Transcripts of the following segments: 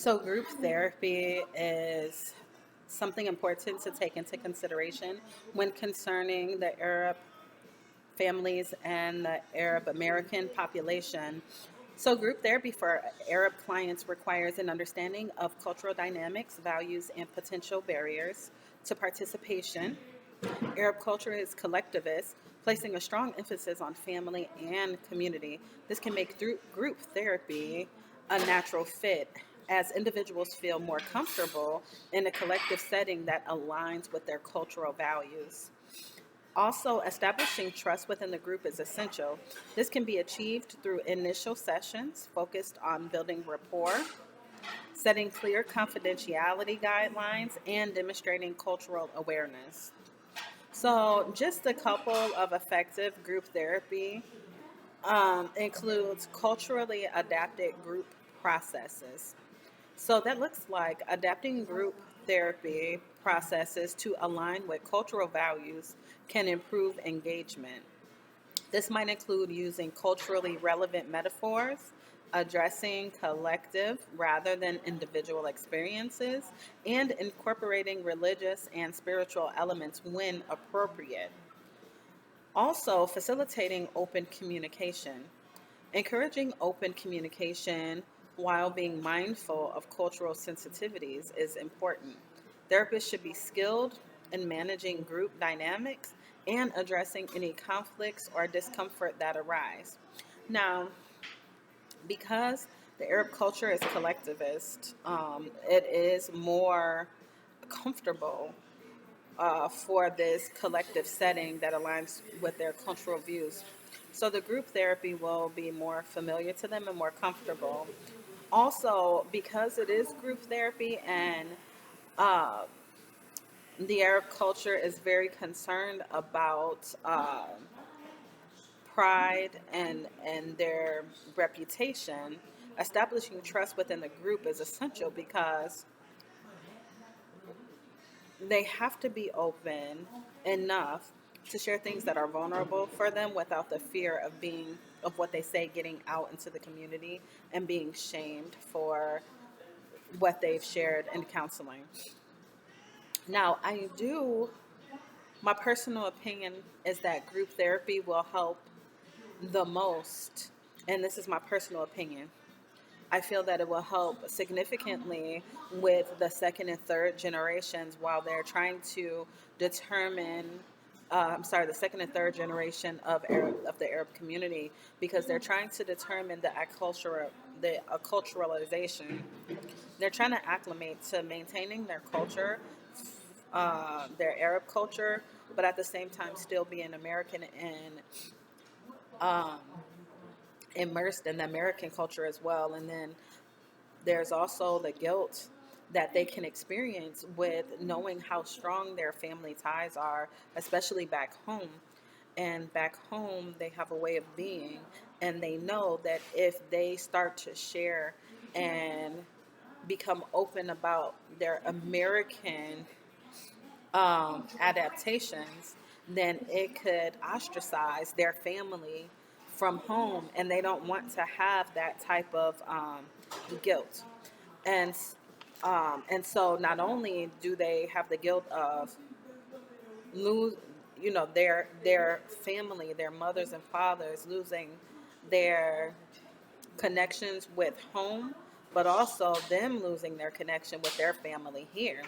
So, group therapy is something important to take into consideration when concerning the Arab families and the Arab American population. So, group therapy for Arab clients requires an understanding of cultural dynamics, values, and potential barriers to participation. Arab culture is collectivist, placing a strong emphasis on family and community. This can make group therapy a natural fit as individuals feel more comfortable in a collective setting that aligns with their cultural values. Also, establishing trust within the group is essential. This can be achieved through initial sessions focused on building rapport, setting clear confidentiality guidelines, and demonstrating cultural awareness. So, just a couple of effective group therapy includes culturally adapted group processes. So, that looks like adapting group therapy processes to align with cultural values can improve engagement. This might include using culturally relevant metaphors, addressing collective rather than individual experiences, and incorporating religious and spiritual elements when appropriate. Also, facilitating open communication. Encouraging open communication while being mindful of cultural sensitivities is important. Therapists should be skilled in managing group dynamics and addressing any conflicts or discomfort that arise. Now, because the Arab culture is collectivist, it is more comfortable for this collective setting that aligns with their cultural views. So the group therapy will be more familiar to them and more comfortable. Also, because it is group therapy and uh, the Arab culture is very concerned about pride and their reputation, establishing trust within the group is essential because they have to be open enough to share things that are vulnerable for them without the fear of what they say getting out into the community and being shamed for what they've shared in counseling. Now, my personal opinion is that group therapy will help the most, and this is my personal opinion. I feel that it will help significantly with the second and third generations while they're trying to determine. The second and third generation of the Arab community, because they're trying to determine the acculturalization. They're trying to acclimate to maintaining their culture, their Arab culture, but at the same time still being American and um, immersed in the American culture as well. And then there's also the guilt that they can experience with knowing how strong their family ties are, especially back home. And back home, they have a way of being, and they know that if they start to share and become open about their American adaptations, then it could ostracize their family from home, and they don't want to have that type of guilt. And and so not only do they have the guilt of lose, their family, their mothers and fathers losing their connections with home, but also them losing their connection with their family here.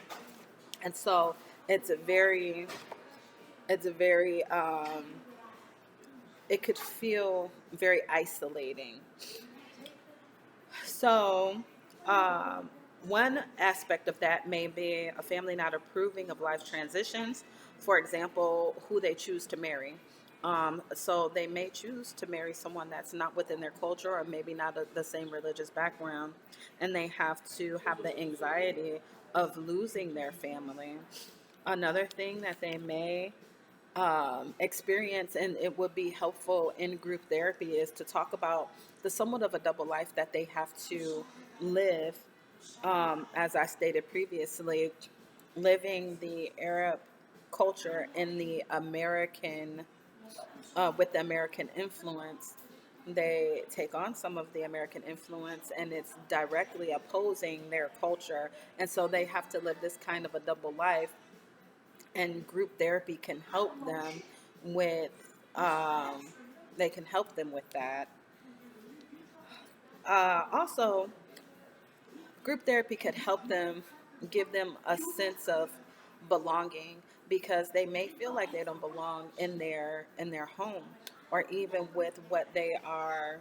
And so it's a very, it's a very, it could feel very isolating. So, um, one aspect of that may be a family not approving of life transitions, for example, who they choose to marry. So, they may choose to marry someone that's not within their culture or maybe not the same religious background, and they have to have the anxiety of losing their family. Another thing that they may experience, and it would be helpful in group therapy, is to talk about the somewhat of a double life that they have to live, as I stated previously, living the Arab culture in the American, with the American influence, they take on some of the American influence, and it's directly opposing their culture. And so they have to live this kind of a double life, and group therapy can help them with, they can help them with that. Also, group therapy could help them, give them a sense of belonging, because they may feel like they don't belong in their home, or even with what they are,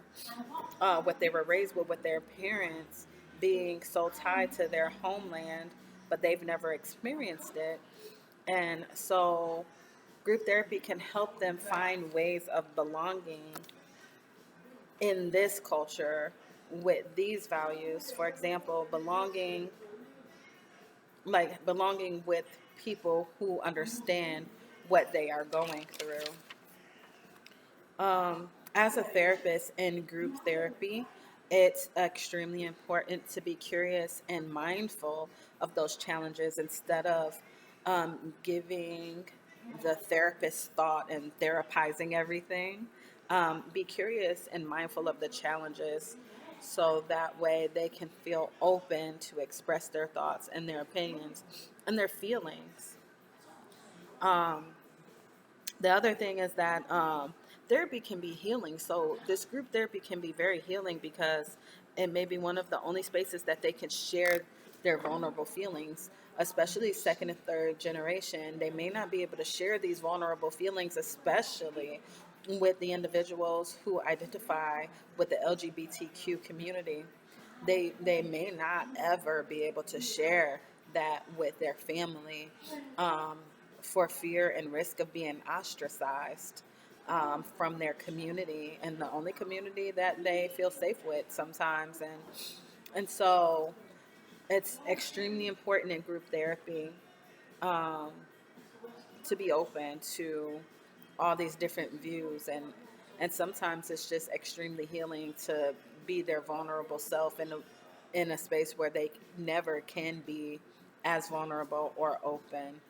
what they were raised with their parents, being so tied to their homeland, but they've never experienced it. And so group therapy can help them find ways of belonging in this culture with these values. For example, belonging with people who understand what they are going through. As a therapist in group therapy, it's extremely important to be curious and mindful of those challenges, instead of giving the therapist thought and therapizing everything. Be curious and mindful of the challenges, so that way they can feel open to express their thoughts and their opinions and their feelings. Um, the other thing is that therapy can be healing. So this group therapy can be very healing, because it may be one of the only spaces that they can share their vulnerable feelings, especially second and third generation. They may not be able to share these vulnerable feelings, especially with the individuals who identify with the LGBTQ community. They may not ever be able to share that with their family, um, for fear and risk of being ostracized from their community, and the only community that they feel safe with sometimes. And so it's extremely important in group therapy, um, to be open to all these different views, and sometimes it's just extremely healing to be their vulnerable self in a space where they never can be as vulnerable or open.